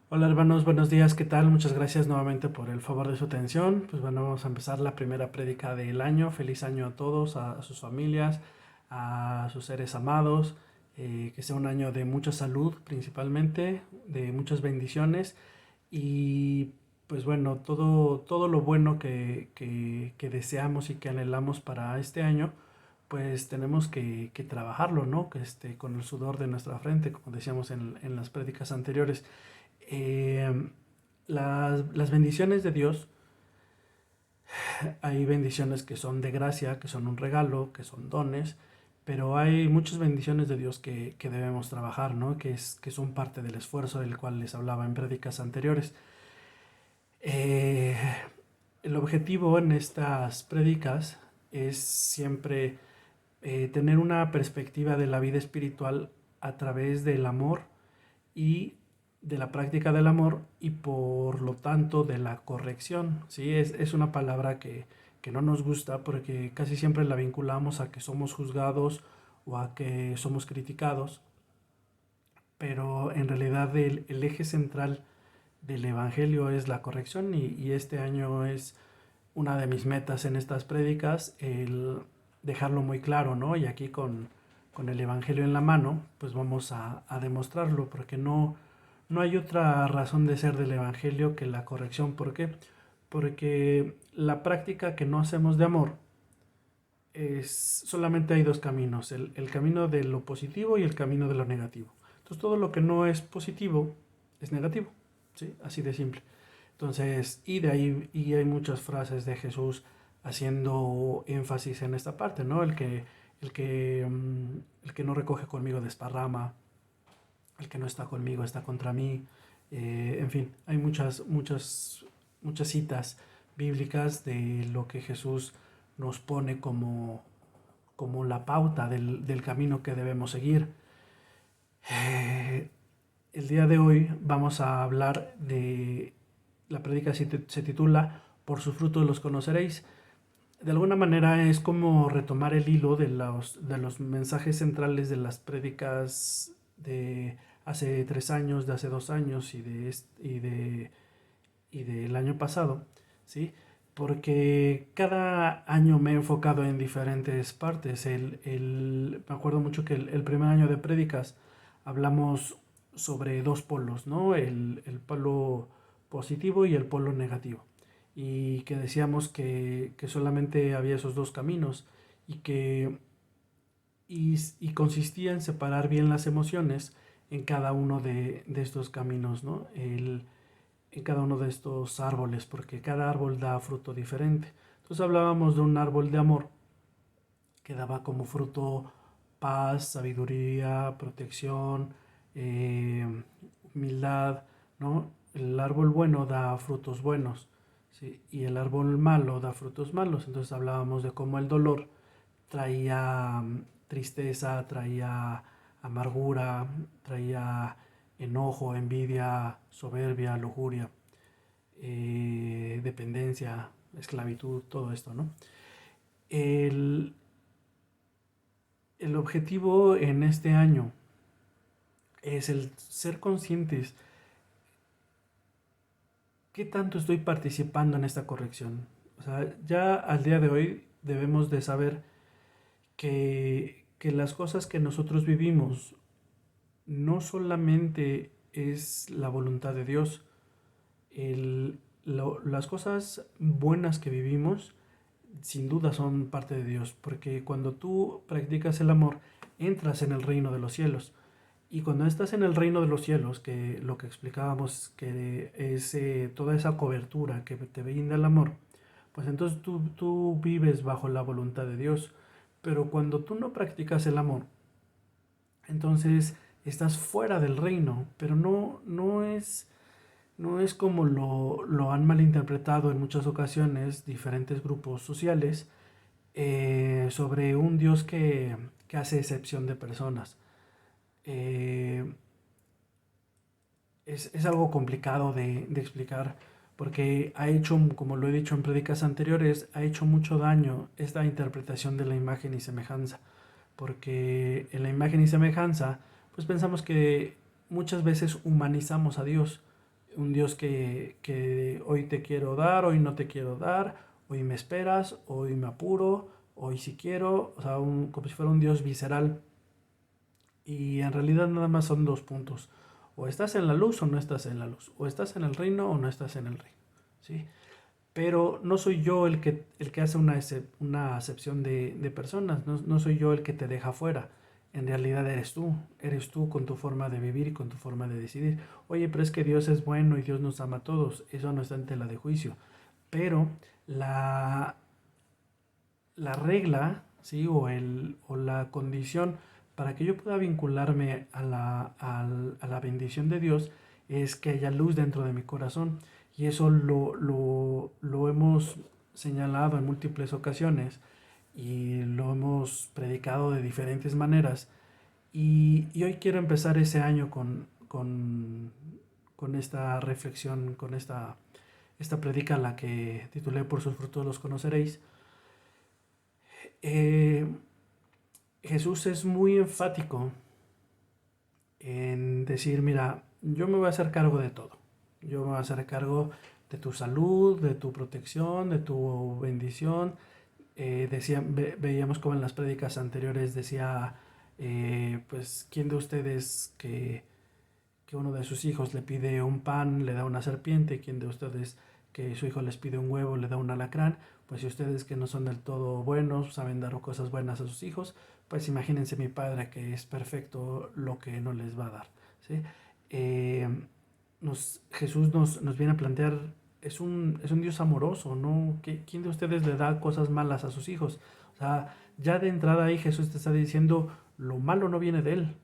Hola hermanos, buenos días, ¿qué tal? Muchas gracias nuevamente por el favor de su atención. Pues bueno, vamos a empezar la primera prédica del año. Feliz año a todos, a sus familias, a sus seres amados. Que sea un año de mucha salud principalmente, de muchas bendiciones y pues bueno, todo lo bueno que deseamos y que anhelamos para este año, pues tenemos que trabajarlo, ¿no? Con el sudor de nuestra frente, como decíamos en las prédicas anteriores. Eh, las bendiciones de Dios, hay bendiciones que son de gracia, que son un regalo, que son dones, pero hay muchas bendiciones de Dios que debemos trabajar, ¿no? Que son parte del esfuerzo del cual les hablaba en prédicas anteriores. Eh, el objetivo en estas prédicas es siempre tener una perspectiva de la vida espiritual a través del amor y de la práctica del amor y por lo tanto de la corrección. ¿Sí? Es una palabra que no nos gusta porque casi siempre la vinculamos a que somos juzgados o a que somos criticados, pero en realidad el eje central del Evangelio es la corrección y este año es una de mis metas en estas prédicas, el dejarlo muy claro, ¿no? Y aquí con el Evangelio en la mano, pues vamos a demostrarlo, porque no hay otra razón de ser del Evangelio que la corrección. ¿Por qué? Porque la práctica que no hacemos de amor solamente hay dos caminos, el camino de lo positivo y el camino de lo negativo. Entonces todo lo que no es positivo es negativo, ¿sí? Así de simple. Entonces, y de ahí y hay muchas frases de Jesús haciendo énfasis en esta parte, ¿no? El que no recoge conmigo desparrama, el que no está conmigo está contra mí. En fin, hay muchas citas bíblicas de lo que Jesús nos pone como la pauta del camino que debemos seguir. Eh, el día de hoy vamos a hablar de la prédica se titula Por sus frutos los conoceréis. De alguna manera es como retomar el hilo de los mensajes centrales de las prédicas de hace 3 años, de hace 2 años y del año pasado, ¿sí? Porque cada año me he enfocado en diferentes partes. Me acuerdo mucho que el primer año de prédicas hablamos sobre dos polos, ¿no? El polo positivo y el polo negativo. Y que decíamos que solamente había esos dos caminos y consistía en separar bien las emociones en cada uno de estos caminos, ¿no? En cada uno de estos árboles, porque cada árbol da fruto diferente. Entonces hablábamos de un árbol de amor que daba como fruto paz, sabiduría, protección, humildad, ¿no? El árbol bueno da frutos buenos, ¿sí? Y el árbol malo da frutos malos. Entonces hablábamos de cómo el dolor traía tristeza, traía amargura, traía enojo, envidia, soberbia, lujuria, dependencia, esclavitud, todo esto, ¿no? El, el objetivo en este año es el ser conscientes qué tanto estoy participando en esta corrección. O sea, ya al día de hoy debemos de saber que las cosas que nosotros vivimos no solamente es la voluntad de Dios, las cosas buenas que vivimos sin duda son parte de Dios, porque cuando tú practicas el amor, entras en el reino de los cielos. Y cuando estás en el reino de los cielos, que lo que explicábamos, que es toda esa cobertura que te brinda el amor, pues entonces tú vives bajo la voluntad de Dios. Pero cuando tú no practicas el amor, entonces estás fuera del reino, pero no es como lo han malinterpretado en muchas ocasiones diferentes grupos sociales sobre un Dios que hace excepción de personas. Eh, es algo complicado de explicar porque ha hecho, como lo he dicho en prédicas anteriores, ha hecho mucho daño esta interpretación de la imagen y semejanza. Porque en la imagen y semejanza, pues pensamos que muchas veces humanizamos a Dios, un Dios que hoy te quiero dar, hoy no te quiero dar, hoy me esperas, hoy me apuro, hoy si quiero, o sea, como si fuera un Dios visceral. Y en realidad nada más son dos puntos. O estás en la luz o no estás en la luz. O estás en el reino o no estás en el reino. ¿Sí? Pero no soy yo el que hace una acepción de personas. No soy yo el que te deja fuera. En realidad eres tú. Eres tú con tu forma de vivir y con tu forma de decidir. Oye, pero es que Dios es bueno y Dios nos ama a todos. Eso no está en tela de juicio. Pero la, la regla, ¿sí? O la condición para que yo pueda vincularme a la bendición de Dios es que haya luz dentro de mi corazón. Y eso lo hemos señalado en múltiples ocasiones y lo hemos predicado de diferentes maneras. Y hoy quiero empezar ese año con esta reflexión, con esta predica, la que titulé Por sus frutos los conoceréis. Eh, Jesús es muy enfático en decir, mira, yo me voy a hacer cargo de todo. Yo me voy a hacer cargo de tu salud, de tu protección, de tu bendición. Veíamos como en las prédicas anteriores decía, pues, ¿quién de ustedes que uno de sus hijos le pide un pan, le da una serpiente? ¿Quién de ustedes que su hijo les pide un huevo, le da un alacrán? Pues si ustedes que no son del todo buenos, saben dar cosas buenas a sus hijos, pues imagínense mi Padre que es perfecto lo que no les va a dar. ¿Sí? Eh, Jesús nos viene a plantear, es un Dios amoroso, ¿no? ¿Quién de ustedes le da cosas malas a sus hijos? O sea, ya de entrada ahí Jesús te está diciendo, lo malo no viene de Él.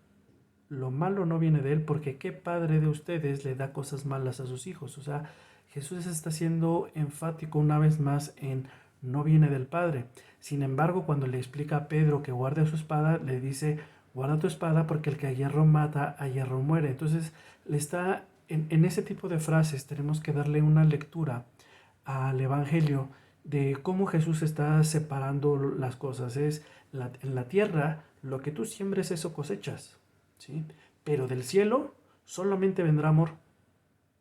Lo malo no viene de Él, porque ¿qué padre de ustedes le da cosas malas a sus hijos? O sea, Jesús está siendo enfático una vez más en no viene del Padre. Sin embargo, cuando le explica a Pedro que guarde su espada, le dice, guarda tu espada porque el que a hierro mata, a hierro muere. Entonces, le está en ese tipo de frases tenemos que darle una lectura al Evangelio de cómo Jesús está separando las cosas. En la tierra, lo que tú siembres, eso cosechas. ¿Sí? Pero del cielo solamente vendrá amor,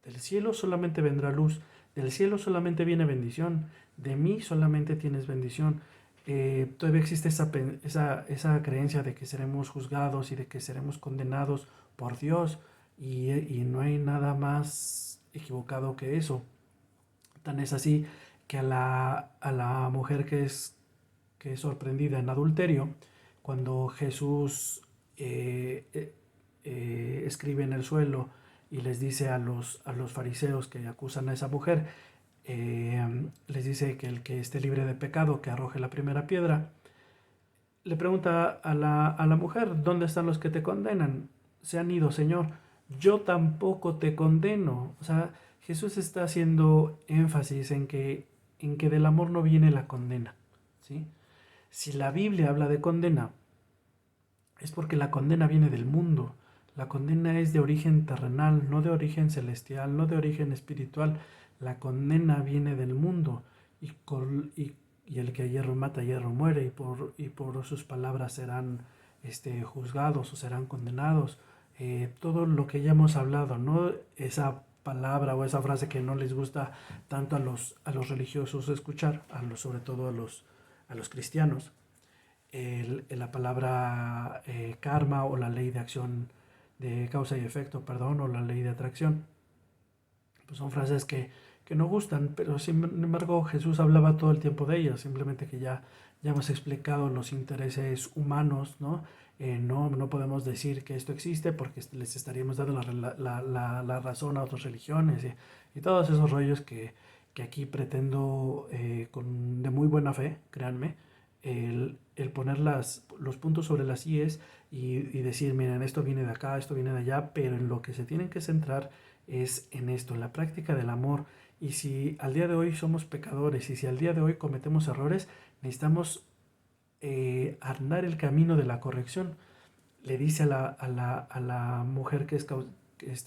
del cielo solamente vendrá luz, del cielo solamente viene bendición, de mí solamente tienes bendición. Todavía existe esa creencia de que seremos juzgados y de que seremos condenados por Dios, y no hay nada más equivocado que eso. Tan es así que a la mujer que es sorprendida en adulterio, cuando Jesús escribe en el suelo y les dice a los fariseos que acusan a esa mujer, les dice que el que esté libre de pecado, que arroje la primera piedra. Le pregunta a la mujer, ¿dónde están los que te condenan? Se han ido, Señor. Yo tampoco te condeno. O sea, Jesús está haciendo énfasis en que del amor no viene la condena. ¿Sí? Si la Biblia habla de condena, es porque la condena viene del mundo. La condena es de origen terrenal, no de origen celestial, no de origen espiritual. La condena viene del mundo, y el que a hierro mata, a hierro muere, y por sus palabras serán juzgados o serán condenados. Todo lo que ya hemos hablado, ¿no? Esa palabra o esa frase que no les gusta tanto a los religiosos escuchar, sobre todo a los cristianos, la palabra karma, o la ley de acción, de causa y efecto, perdón, o la ley de atracción. Pues son frases que no gustan, pero sin embargo Jesús hablaba todo el tiempo de ellas, simplemente que ya hemos explicado los intereses humanos, ¿no? No podemos decir que esto existe porque les estaríamos dando la razón a otras religiones, y todos esos rollos que aquí pretendo, de muy buena fe, créanme, el poner los puntos sobre las IES y decir, miren, esto viene de acá, esto viene de allá, pero en lo que se tienen que centrar es en esto, en la práctica del amor. Y si al día de hoy somos pecadores, y si al día de hoy cometemos errores, necesitamos andar el camino de la corrección. Le dice a la mujer que es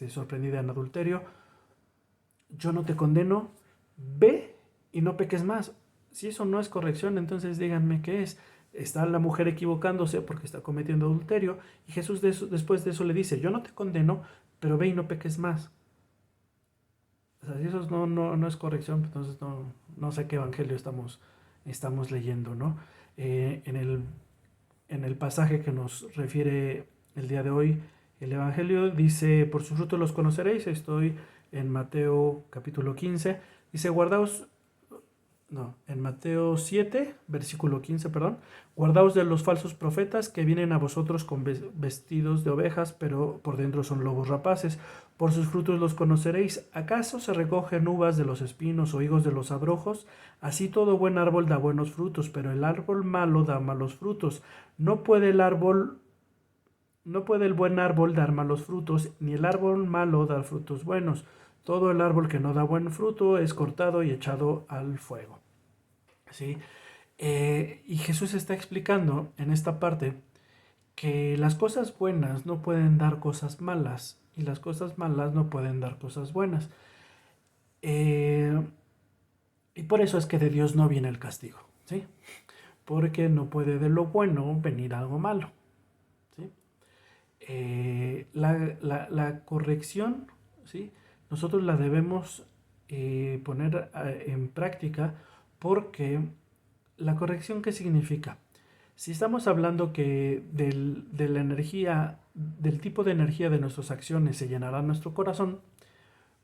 sorprendida en adulterio, yo no te condeno, ve y no peques más. Si eso no es corrección, entonces díganme qué es. Está la mujer equivocándose porque está cometiendo adulterio, y Jesús después de eso le dice, yo no te condeno, pero ve y no peques más. O sea, si eso no es corrección, entonces no sé qué evangelio estamos leyendo, ¿no? Eh, en el, en el pasaje que nos refiere el día de hoy, el evangelio dice, por sus frutos los conoceréis. Estoy en Mateo capítulo 15. Dice, guardaos, no, en Mateo 7, versículo 15, perdón. Guardaos de los falsos profetas que vienen a vosotros con vestidos de ovejas, pero por dentro son lobos rapaces. Por sus frutos los conoceréis. ¿Acaso se recogen uvas de los espinos o higos de los abrojos? Así todo buen árbol da buenos frutos, pero el árbol malo da malos frutos. No puede el árbol no puede el buen árbol dar malos frutos, ni el árbol malo dar frutos buenos. Todo el árbol que no da buen fruto es cortado y echado al fuego. ¿Sí? Y Jesús está explicando en esta parte que las cosas buenas no pueden dar cosas malas y las cosas malas no pueden dar cosas buenas. Eh, y por eso es que de Dios no viene el castigo, ¿sí? Porque no puede de lo bueno venir algo malo, ¿sí? La corrección, ¿sí? Nosotros la debemos poner en práctica porque la corrección, ¿qué significa? Si estamos hablando que de la energía, del tipo de energía de nuestras acciones se llenará nuestro corazón,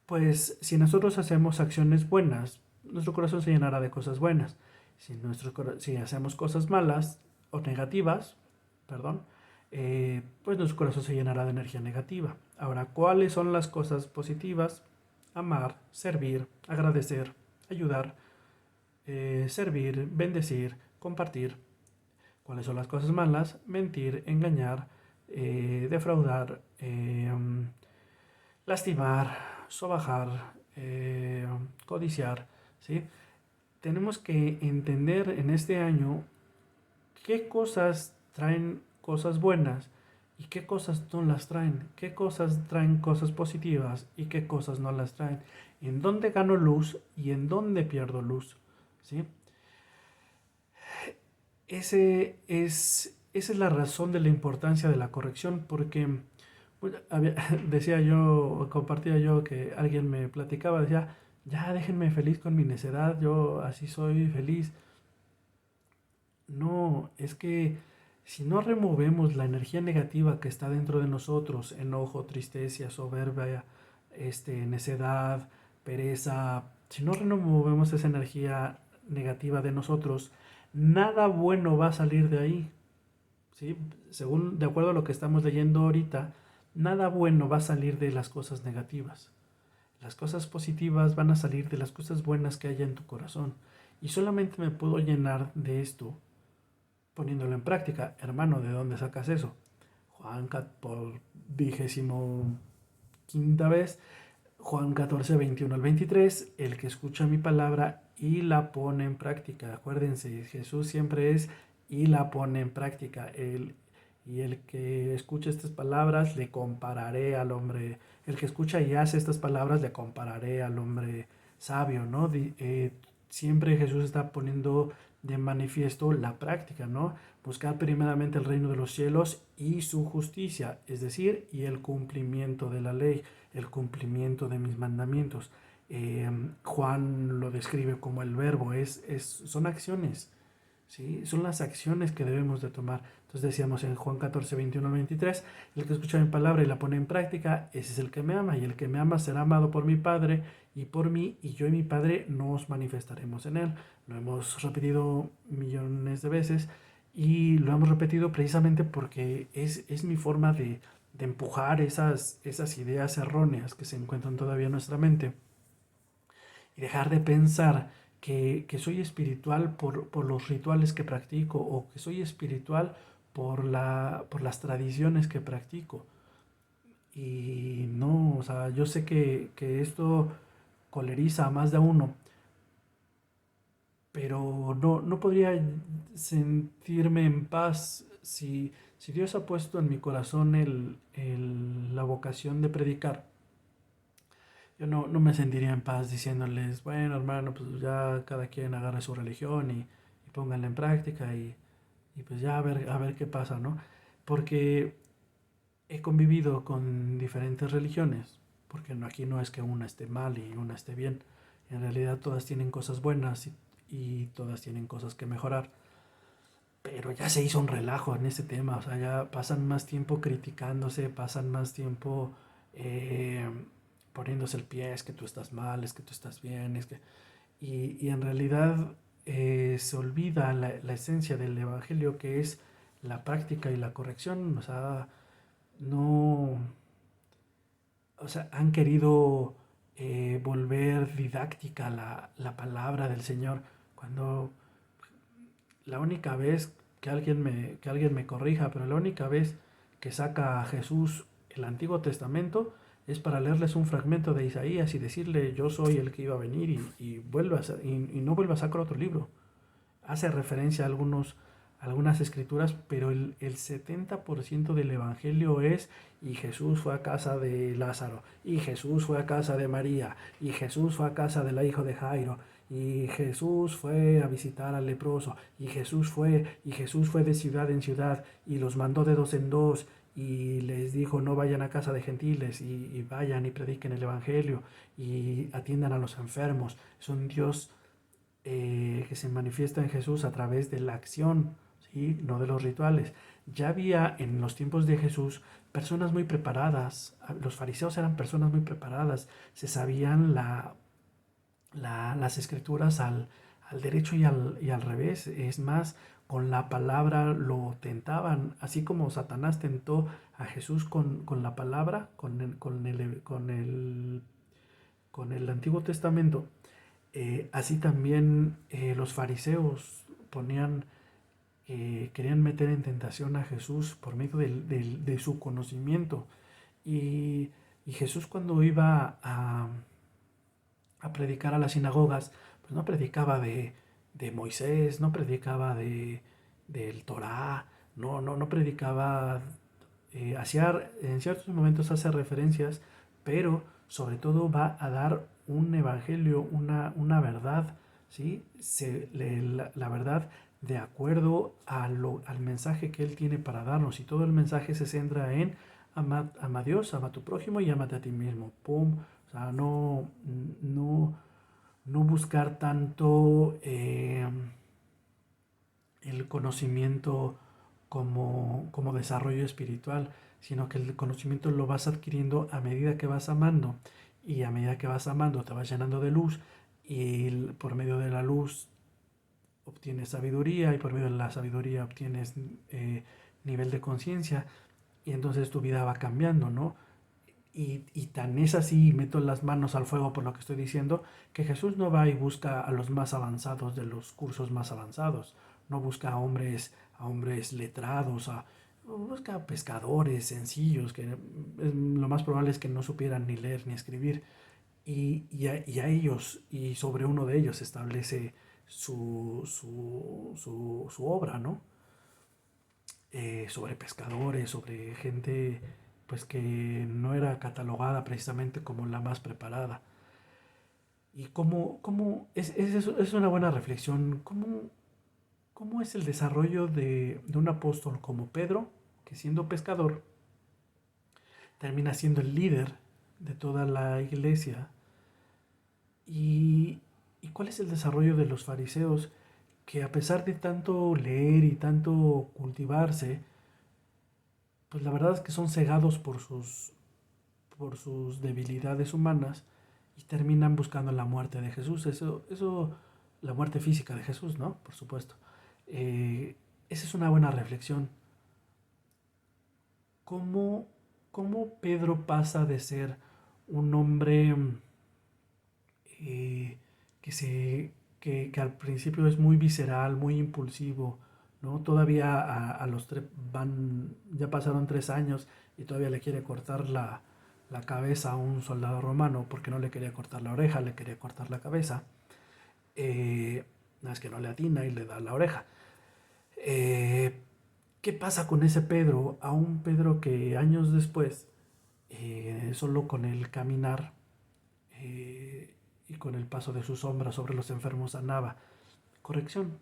pues si nosotros hacemos acciones buenas, nuestro corazón se llenará de cosas buenas. Si hacemos cosas malas o negativas, perdón, pues nuestro corazón se llenará de energía negativa. Ahora, ¿cuáles son las cosas positivas? Amar, servir, agradecer, ayudar, servir, bendecir, compartir. ¿Cuáles son las cosas malas? Mentir, engañar, defraudar, lastimar, sobajar, codiciar, ¿sí? Tenemos que entender en este año qué cosas traen cosas buenas y qué cosas no las traen, qué cosas traen cosas positivas y qué cosas no las traen, en dónde gano luz y en dónde pierdo luz, ¿sí? Esa es la razón de la importancia de la corrección, porque pues, decía yo, compartía yo que alguien me platicaba, decía, ya déjenme feliz con mi necedad, yo así soy feliz. No, es que si no removemos la energía negativa que está dentro de nosotros, enojo, tristeza, soberbia, necedad, pereza, si no removemos esa energía negativa de nosotros, nada bueno va a salir de ahí, ¿sí? Según, de acuerdo a lo que estamos leyendo ahorita, nada bueno va a salir de las cosas negativas. Las cosas positivas van a salir de las cosas buenas que haya en tu corazón. Y solamente me puedo llenar de esto poniéndolo en práctica. Hermano, ¿de dónde sacas eso? Juan, por 25ª vez, Juan 14, 21 al 23, el que escucha mi palabra y la pone en práctica. Acuérdense, Jesús siempre es y la pone en práctica. Y el que escucha estas palabras le compararé al hombre, el que escucha y hace estas palabras le compararé al hombre sabio, ¿no? Siempre Jesús está poniendo de manifiesto la práctica, ¿no? Buscar primeramente el reino de los cielos y su justicia, es decir, y el cumplimiento de la ley, el cumplimiento de mis mandamientos. Juan lo describe como el verbo, son acciones, ¿sí? Son las acciones que debemos de tomar. Entonces decíamos en Juan 14, 21 al 23, el que escucha mi palabra y la pone en práctica, ese es el que me ama, y el que me ama será amado por mi Padre y por mí, y yo y mi Padre nos manifestaremos en él. Lo hemos repetido millones de veces y lo hemos repetido precisamente porque es mi forma de empujar esas ideas erróneas que se encuentran todavía en nuestra mente y dejar de pensar que soy espiritual por los rituales que practico o que soy espiritual por las tradiciones que practico. Y no, o sea, yo sé que esto coleriza a más de uno, pero no podría sentirme en paz si Dios ha puesto en mi corazón la vocación de predicar. Yo no me sentiría en paz diciéndoles, bueno, hermano, pues ya cada quien agarre su religión y pónganla en práctica y pues ya a ver qué pasa, ¿no? Porque he convivido con diferentes religiones, porque aquí no es que una esté mal y una esté bien. En realidad todas tienen cosas buenas y todas tienen cosas que mejorar. Pero ya se hizo un relajo en ese tema, o sea, ya pasan más tiempo criticándose, pasan más tiempo eh, poniéndose el pie, es que tú estás mal, es que tú estás bien, es que... Y en realidad se olvida la esencia del Evangelio, que es la práctica y la corrección. O sea, no, o sea, han querido volver didáctica la palabra del Señor, cuando la única vez que alguien me corrija, pero la única vez que saca a Jesús el Antiguo Testamento es para leerles un fragmento de Isaías y decirle yo soy el que iba a venir y no vuelva a sacar otro libro. Hace referencia a algunas escrituras, pero el 70% del Evangelio es y Jesús fue a casa de Lázaro, y Jesús fue a casa de María, y Jesús fue a casa del hijo de Jairo, y Jesús fue a visitar al leproso, y Jesús fue de ciudad en ciudad, y los mandó de dos en dos, y les dijo no vayan a casa de gentiles, y vayan y prediquen el Evangelio, y atiendan a los enfermos. Es un Dios que se manifiesta en Jesús a través de la acción, ¿sí? No de los rituales. Ya había en los tiempos de Jesús personas muy preparadas, los fariseos eran personas muy preparadas, se sabían las escrituras al derecho y al revés. Es más, con la palabra lo tentaban, así como Satanás tentó a Jesús con la palabra, con el Antiguo Testamento. Así también los fariseos querían meter en tentación a Jesús por medio de su conocimiento. Y, y Jesús cuando iba a predicar a las sinagogas, pues no predicaba de Moisés, no predicaba del Torá, no predicaba, en ciertos momentos hace referencias, pero sobre todo va a dar un evangelio, una verdad, ¿sí? La verdad de acuerdo al mensaje que él tiene para darnos, y todo el mensaje se centra en ama a Dios, ama a tu prójimo y amate a ti mismo. ¡Pum! O sea, no buscar tanto el conocimiento como desarrollo espiritual, sino que el conocimiento lo vas adquiriendo a medida que vas amando, y a medida que vas amando te vas llenando de luz, y por medio de la luz obtienes sabiduría, y por medio de la sabiduría obtienes nivel de conciencia, y entonces tu vida va cambiando, ¿no? Y tan es así, meto las manos al fuego por lo que estoy diciendo, que Jesús no va y busca a los más avanzados de los cursos más avanzados, no busca a hombres letrados, busca a pescadores sencillos, que lo más probable es que no supieran ni leer ni escribir, y a ellos, y sobre uno de ellos establece su obra, ¿no? Sobre pescadores, sobre gente pues que no era catalogada precisamente como la más preparada. Y es una buena reflexión, cómo es el desarrollo de un apóstol como Pedro, que siendo pescador termina siendo el líder de toda la iglesia. Y, y cuál es el desarrollo de los fariseos, que a pesar de tanto leer y tanto cultivarse, pues la verdad es que son cegados por sus debilidades humanas, y terminan buscando la muerte de Jesús. La muerte física de Jesús, ¿no? Por supuesto. Esa es una buena reflexión. ¿Cómo, cómo Pedro pasa de ser un hombre eh, que, se, que al principio es muy visceral, muy impulsivo, ¿no? Todavía a los ya pasaron 3 años y todavía le quiere cortar la cabeza a un soldado romano, porque no le quería cortar la oreja, le quería cortar la cabeza. Es que no le atina y le da la oreja. Eh, ¿Qué pasa con ese Pedro? A un Pedro que años después, solo con el caminar y con el paso de su sombra sobre los enfermos sanaba. Corrección,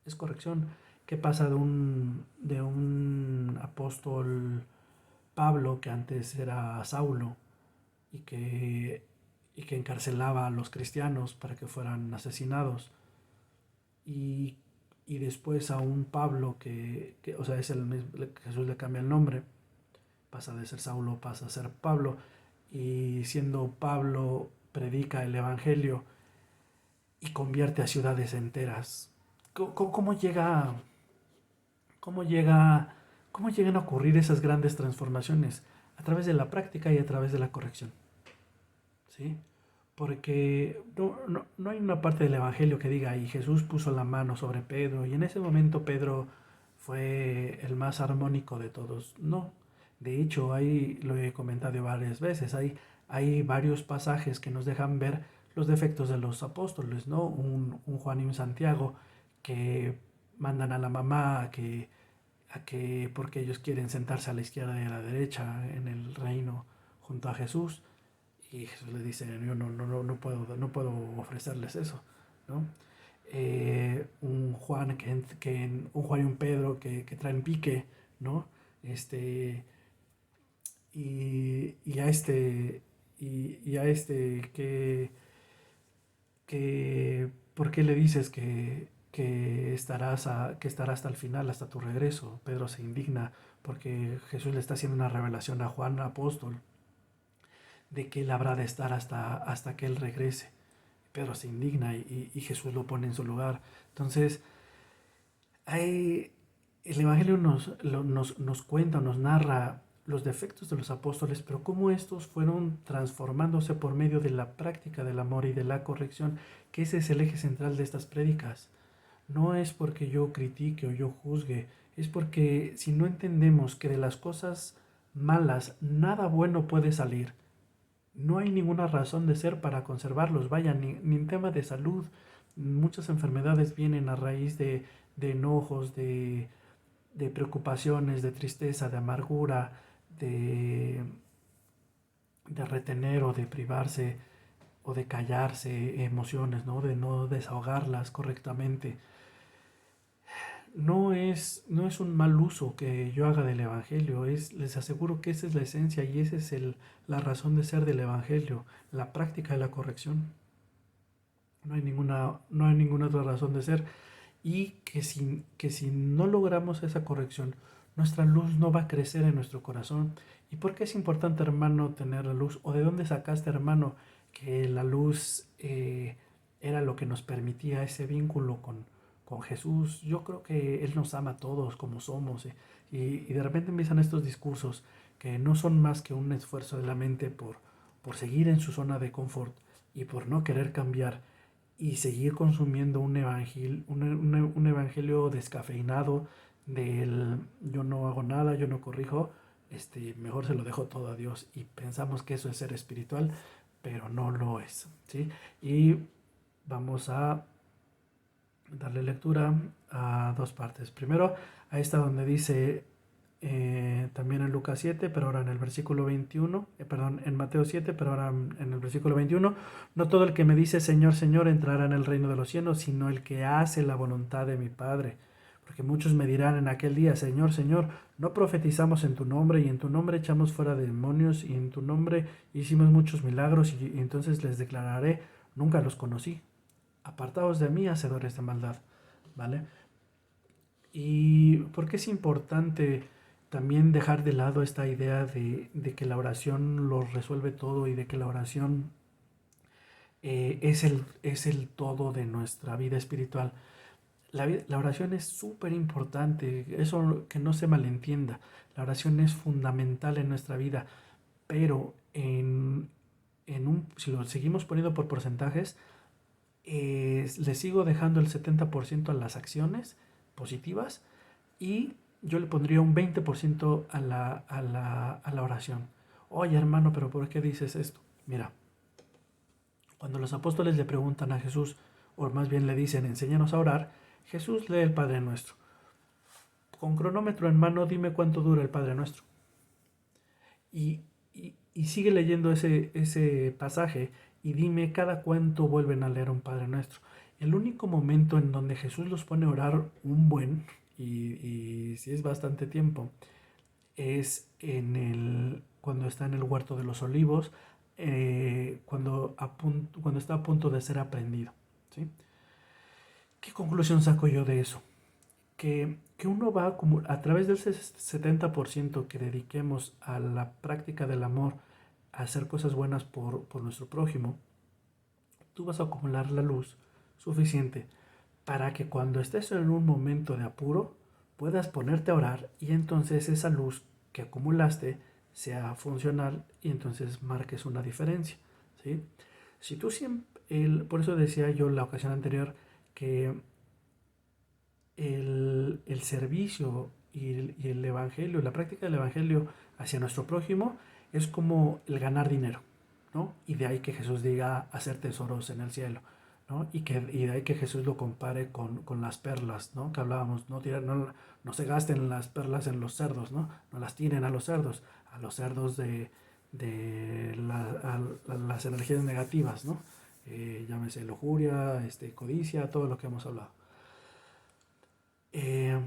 es corrección. ¿Qué pasa de un apóstol Pablo, que antes era Saulo? y que encarcelaba a los cristianos para que fueran asesinados. Y, y después a un Pablo o sea, es el mismo, Jesús le cambia el nombre, pasa de ser Saulo, pasa a ser Pablo, y siendo Pablo predica el Evangelio y convierte a ciudades enteras. ¿Cómo llega, cómo llega, cómo llegan a ocurrir esas grandes transformaciones? A través de la práctica y a través de la corrección, ¿sí? Porque no hay una parte del Evangelio que diga, y Jesús puso la mano sobre Pedro, y en ese momento Pedro fue el más armónico de todos. No, de hecho, lo he comentado varias veces, hay varios pasajes que nos dejan ver los defectos de los apóstoles, ¿no? Un Juan y un Santiago que mandan a la mamá porque ellos quieren sentarse a la izquierda y a la derecha en el reino junto a Jesús. Y Jesús le dice, yo no puedo ofrecerles eso, ¿no? Un Juan y un Pedro que traen pique, ¿no? Este, y a este, y a este ¿por qué le dices que estará hasta el final, hasta tu regreso? Pedro se indigna porque Jesús le está haciendo una revelación a Juan apóstol de que él habrá de estar hasta que él regrese. Pedro se indigna y Jesús lo pone en su lugar. Entonces, el Evangelio nos cuenta, nos narra los defectos de los apóstoles, pero cómo estos fueron transformándose por medio de la práctica del amor y de la corrección, que ese es el eje central de estas prédicas. No es porque yo critique o yo juzgue, es porque si no entendemos que de las cosas malas nada bueno puede salir, no hay ninguna razón de ser para conservarlos. Vaya, ni en tema de salud. Muchas enfermedades vienen a raíz de enojos, de preocupaciones, de tristeza, de amargura, de, de retener o de privarse o de callarse emociones, ¿no? De no desahogarlas correctamente. No es un mal uso que yo haga del Evangelio, les aseguro que esa es la esencia y esa es la razón de ser del Evangelio, la práctica de la corrección. No hay ninguna otra razón de ser. Y que si no logramos esa corrección, nuestra luz no va a crecer en nuestro corazón. ¿Y por qué es importante, hermano, tener la luz? ¿O de dónde sacaste, hermano, que la luz era lo que nos permitía ese vínculo con Jesús? Yo creo que Él nos ama a todos como somos. Y de repente empiezan estos discursos que no son más que un esfuerzo de la mente por seguir en su zona de confort y por no querer cambiar y seguir consumiendo un evangelio descafeinado del yo no hago nada, yo no corrijo, mejor se lo dejo todo a Dios y pensamos que eso es ser espiritual, pero no lo es, ¿sí? Y vamos a darle lectura a dos partes. Primero, a esta donde dice también en Lucas 7, pero ahora en el versículo 21, perdón, en Mateo 7, pero ahora en el versículo 21, no todo el que me dice Señor, Señor entrará en el reino de los cielos, sino el que hace la voluntad de mi Padre. Porque muchos me dirán en aquel día, Señor, Señor, no profetizamos en tu nombre, y en tu nombre echamos fuera demonios, y en tu nombre hicimos muchos milagros, y entonces les declararé, nunca los conocí. Apartaos de mí, hacedores de maldad. ¿Vale? ¿Y por qué es importante también dejar de lado esta idea de que la oración lo resuelve todo y de que la oración es el todo de nuestra vida espiritual? La oración es súper importante, eso que no se malentienda. La oración es fundamental en nuestra vida, pero si lo seguimos poniendo por porcentajes, le sigo dejando el 70% a las acciones positivas y yo le pondría un 20% a la oración. Oye, hermano, pero ¿por qué dices esto? Mira, cuando los apóstoles le preguntan a Jesús, o más bien le dicen, enséñanos a orar, Jesús lee el Padre Nuestro. Con cronómetro en mano, dime cuánto dura el Padre Nuestro. Y sigue leyendo ese pasaje y dime cada cuánto vuelven a leer un Padre Nuestro. El único momento en donde Jesús los pone a orar y si es bastante tiempo, es cuando está en el huerto de los olivos, cuando está a punto de ser aprendido. ¿Sí? ¿Qué conclusión saco yo de eso? Que uno va a través del 70% que dediquemos a la práctica del amor, a hacer cosas buenas por nuestro prójimo, tú vas a acumular la luz suficiente para que cuando estés en un momento de apuro puedas ponerte a orar y entonces esa luz que acumulaste sea funcional y entonces marques una diferencia. ¿Sí? Si tú siempre, por eso decía yo la ocasión anterior que el servicio y el evangelio, la práctica del evangelio hacia nuestro prójimo es como el ganar dinero, ¿no? Y de ahí que Jesús diga hacer tesoros en el cielo, ¿no? Y de ahí que Jesús lo compare con las perlas, ¿no? Que hablábamos, no se gasten las perlas en los cerdos, ¿no? No las tiren a los cerdos a las energías negativas, ¿no? Llámese lujuria, codicia, todo lo que hemos hablado. Eh,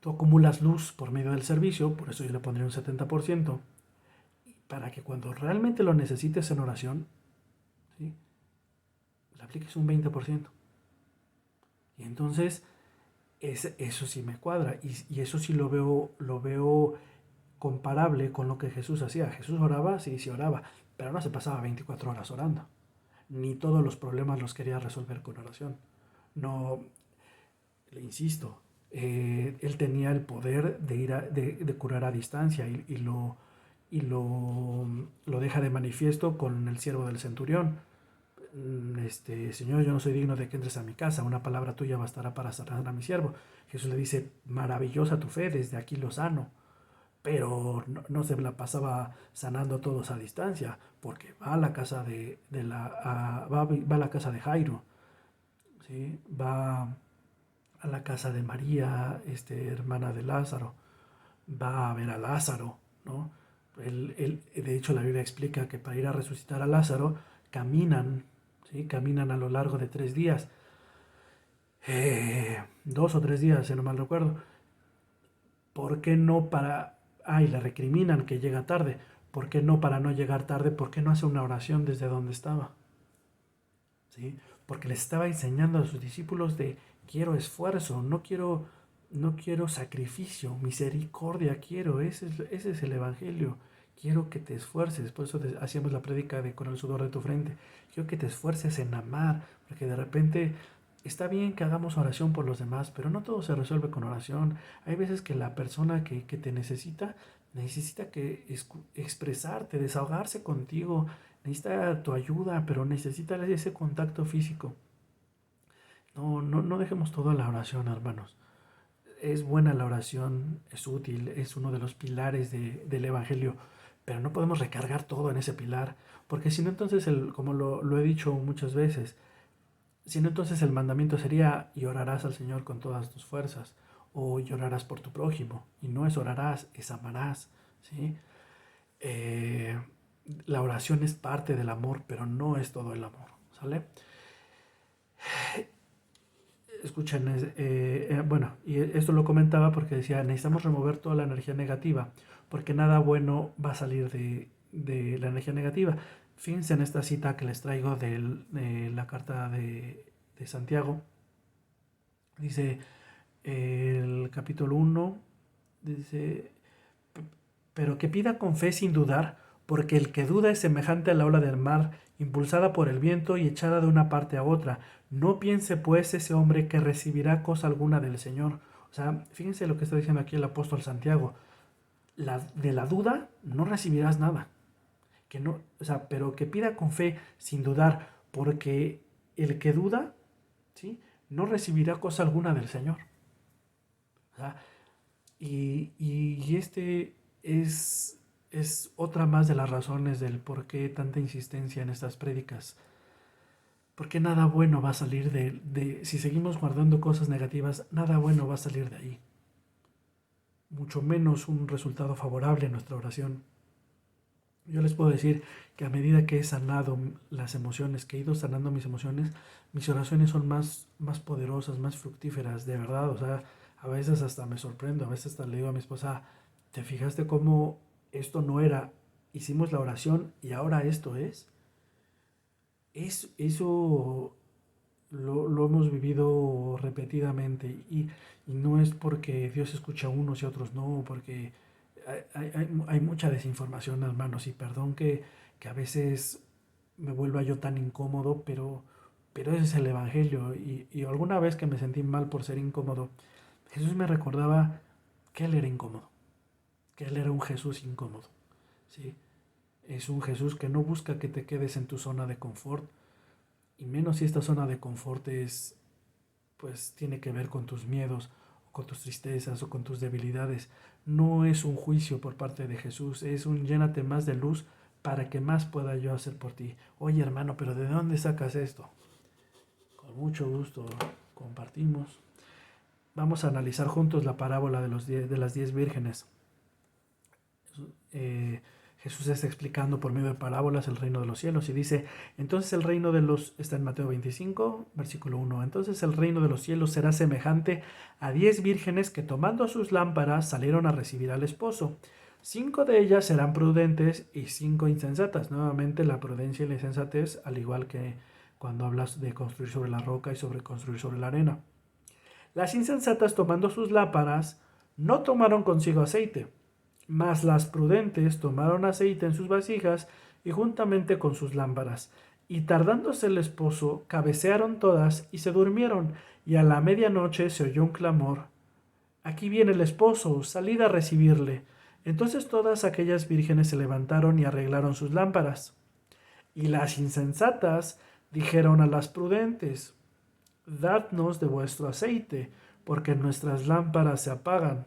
Tú acumulas luz por medio del servicio, por eso yo le pondría un 70%, para que cuando realmente lo necesites en oración, ¿sí? Le apliques un 20%. Y entonces eso sí me cuadra y eso sí lo veo comparable con lo que Jesús hacía. Jesús oraba, sí, sí oraba, pero no se pasaba 24 horas orando. Ni todos los problemas los quería resolver con oración. No, le insisto, él tenía el poder de curar a distancia y lo deja de manifiesto con el siervo del centurión. Señor, yo no soy digno de que entres a mi casa, una palabra tuya bastará para sanar a mi siervo. Jesús le dice, maravillosa tu fe, desde aquí lo sano. Pero no se la pasaba sanando a todos a distancia, porque va a la casa va a la casa de Jairo, ¿sí? Va a la casa de María, hermana de Lázaro, va a ver a Lázaro, ¿no? De hecho, la Biblia explica que para ir a resucitar a Lázaro caminan, ¿sí? Caminan a lo largo de 3 días, 2 o 3 días, si no mal recuerdo. ¿Por qué no para... y le recriminan que llega tarde. ¿Por qué no para no llegar tarde? ¿Por qué no hace una oración desde donde estaba? ¿Sí? Porque les estaba enseñando a sus discípulos de quiero esfuerzo, no quiero sacrificio, misericordia quiero, ese es el evangelio. Quiero que te esfuerces, por eso hacíamos la prédica de con el sudor de tu frente. Quiero que te esfuerces en amar, porque de repente está bien que hagamos oración por los demás, pero no todo se resuelve con oración. Hay veces que la persona que te necesita que expresarte, desahogarse contigo, necesita tu ayuda, pero necesita ese contacto físico. No dejemos todo a la oración, hermanos. Es buena la oración, es útil, es uno de los pilares del Evangelio, pero no podemos recargar todo en ese pilar, porque si no entonces, como lo he dicho muchas veces, si no entonces el mandamiento sería y orarás al Señor con todas tus fuerzas, o llorarás por tu prójimo, y no es orarás, es amarás, ¿sí? Eh, la oración es parte del amor, pero no es todo el amor, ¿sale? Escuchen, bueno, y esto lo comentaba porque decía, necesitamos remover toda la energía negativa, porque nada bueno va a salir de la energía negativa. Fíjense en esta cita que les traigo de la carta de Santiago. Dice el capítulo 1, dice, pero que pida con fe sin dudar, porque el que duda es semejante a la ola del mar, impulsada por el viento y echada de una parte a otra. No piense pues ese hombre que recibirá cosa alguna del Señor. O sea, fíjense lo que está diciendo aquí el apóstol Santiago. De la duda no recibirás nada. Que no, o sea, pero que pida con fe sin dudar, porque el que duda, ¿sí? No recibirá cosa alguna del Señor. O sea, y es otra más de las razones del por qué tanta insistencia en estas prédicas. Porque nada bueno va a salir si seguimos guardando cosas negativas, nada bueno va a salir de ahí. Mucho menos un resultado favorable en nuestra oración. Yo les puedo decir que a medida que he sanado las emociones, que he ido sanando mis emociones, mis oraciones son más poderosas, más fructíferas, de verdad. O sea, a veces hasta me sorprendo, a veces hasta le digo a mi esposa, ¿te fijaste cómo esto no era hicimos la oración y ahora esto eso lo hemos vivido repetidamente y no es porque Dios escucha a unos y a otros no, porque hay mucha desinformación, hermanos, y perdón que a veces me vuelva yo tan incómodo, pero ese es el Evangelio. Y alguna vez que me sentí mal por ser incómodo, Jesús me recordaba que Él era incómodo, que Él era un Jesús incómodo. ¿Sí? Es un Jesús que no busca que te quedes en tu zona de confort, y menos si esta zona de confort pues tiene que ver con tus miedos, o con tus tristezas o con tus debilidades. No es un juicio por parte de Jesús, es un llénate más de luz para que más pueda yo hacer por ti. Oye, hermano, pero ¿de dónde sacas esto? Con mucho gusto compartimos. Vamos a analizar juntos la parábola de las 10 vírgenes. Eh, Jesús está explicando por medio de parábolas el reino de los cielos y dice, entonces el reino de los, está en Mateo 25, versículo 1, entonces el reino de los cielos será semejante a 10 vírgenes que tomando sus lámparas salieron a recibir al esposo. 5 de ellas serán prudentes y 5 insensatas. Nuevamente la prudencia y la insensatez, al igual que cuando hablas de construir sobre la roca y sobre construir sobre la arena. Las insensatas tomando sus lámparas no tomaron consigo aceite, mas las prudentes tomaron aceite en sus vasijas y juntamente con sus lámparas. Y tardándose el esposo, cabecearon todas y se durmieron, y a la medianoche se oyó un clamor. Aquí viene el esposo, salid a recibirle. Entonces todas aquellas vírgenes se levantaron y arreglaron sus lámparas. Y las insensatas dijeron a las prudentes, dadnos de vuestro aceite, porque nuestras lámparas se apagan.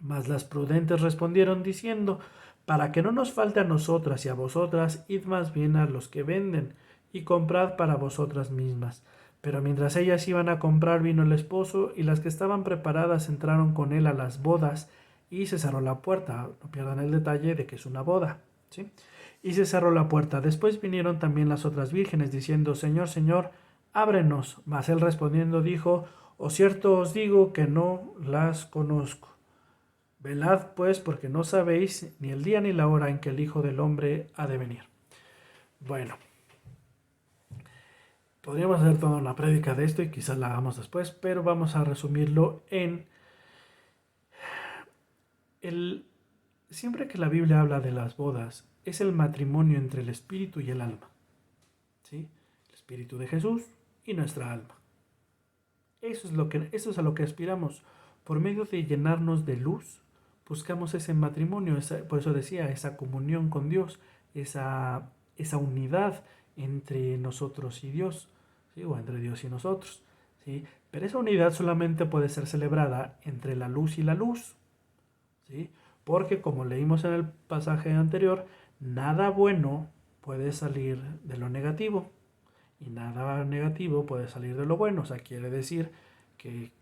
Mas las prudentes respondieron diciendo, para que no nos falte a nosotras y a vosotras, id más bien a los que venden, y comprad para vosotras mismas. Pero mientras ellas iban a comprar vino el esposo, y las que estaban preparadas entraron con él a las bodas, y se cerró la puerta. No pierdan el detalle de que es una boda, ¿sí? Y se cerró la puerta. Después vinieron también las otras vírgenes, diciendo, Señor, Señor, ábrenos. Mas él respondiendo dijo, os cierto os digo que no las conozco. Velad pues, porque no sabéis ni el día ni la hora en que el Hijo del Hombre ha de venir. Bueno, podríamos hacer toda una prédica de esto y quizás la hagamos después, pero vamos a resumirlo en siempre que la Biblia habla de las bodas, es el matrimonio entre el espíritu y el alma. ¿Sí? El espíritu de Jesús y nuestra alma. Eso es a lo que aspiramos. Por medio de llenarnos de luz, buscamos ese matrimonio, por eso decía, esa comunión con Dios, esa unidad entre nosotros y Dios, ¿sí? O entre Dios y nosotros, ¿sí? Pero esa unidad solamente puede ser celebrada entre la luz y la luz, ¿sí? Porque como leímos en el pasaje anterior, nada bueno puede salir de lo negativo y nada negativo puede salir de lo bueno. O sea, quiere decir que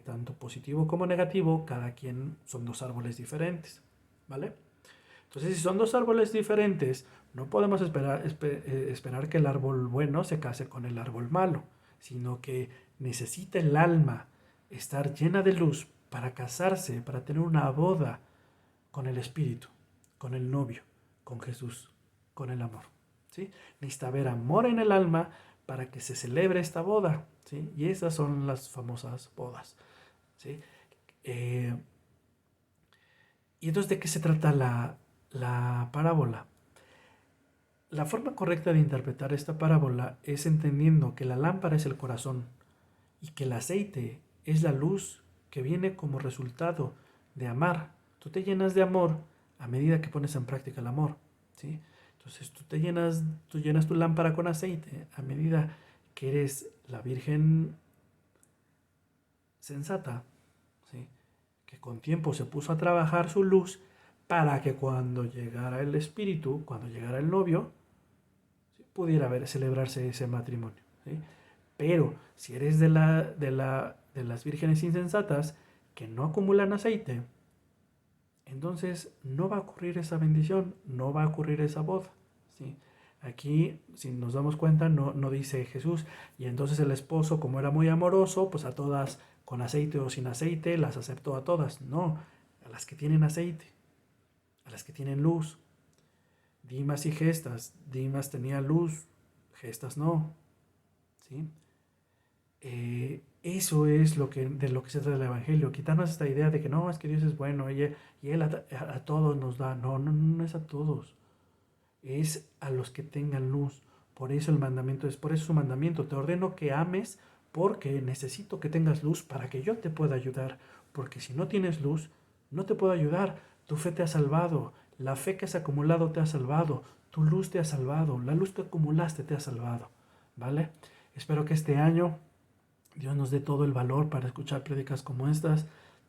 tanto positivo como negativo, cada quien son dos árboles diferentes, ¿vale? Entonces, si son dos árboles diferentes, no podemos esperar que el árbol bueno se case con el árbol malo, sino que necesita el alma estar llena de luz para casarse, para tener una boda con el Espíritu, con el novio, con Jesús, con el amor, ¿sí? Necesita haber amor en el alma para que se celebre esta boda, ¿sí? Y esas son las famosas bodas, ¿sí? ¿Y entonces de qué se trata la parábola? La forma correcta de interpretar esta parábola es entendiendo que la lámpara es el corazón y que el aceite es la luz que viene como resultado de amar. Tú te llenas de amor a medida que pones en práctica el amor, ¿sí? Entonces tú llenas tu lámpara con aceite a medida que eres la Virgen sensata, ¿sí? Que con tiempo se puso a trabajar su luz para que cuando llegara el espíritu, cuando llegara el novio, ¿sí? Pudiera celebrarse ese matrimonio, ¿sí? Pero si eres de las vírgenes insensatas que no acumulan aceite, entonces no va a ocurrir esa bendición, no va a ocurrir esa boda, ¿sí? Aquí, si nos damos cuenta, no dice Jesús, y entonces el esposo, como era muy amoroso, pues a todas, con aceite o sin aceite, las aceptó a todas. No, a las que tienen aceite, a las que tienen luz, Dimas y Gestas. Dimas tenía luz, Gestas no. ¿Sí? Eso es de lo que se trata el Evangelio. Quitarnos esta idea de que no, es que Dios es bueno y Él a todos nos da. No, no, no es a todos. Es a los que tengan luz. Por eso el mandamiento es, por eso su mandamiento. Te ordeno que ames porque necesito que tengas luz para que yo te pueda ayudar. Porque si no tienes luz, no te puedo ayudar. Tu fe te ha salvado. La fe que has acumulado te ha salvado. Tu luz te ha salvado. La luz que acumulaste te ha salvado. ¿Vale? Espero que este año Dios nos dé todo el valor para escuchar prédicas como estas.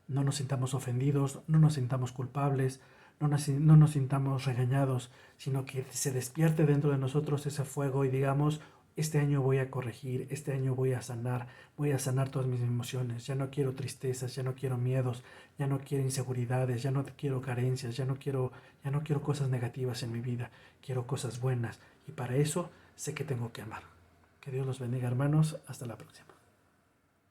No nos sintamos ofendidos, no nos sintamos culpables, no nos sintamos regañados, sino que se despierte dentro de nosotros ese fuego y digamos, este año voy a corregir, este año voy a sanar todas mis emociones. Ya no quiero tristezas, ya no quiero miedos, ya no quiero inseguridades, ya no quiero carencias, ya no quiero cosas negativas en mi vida, quiero cosas buenas. Y para eso sé que tengo que amar. Que Dios los bendiga, hermanos. Hasta la próxima.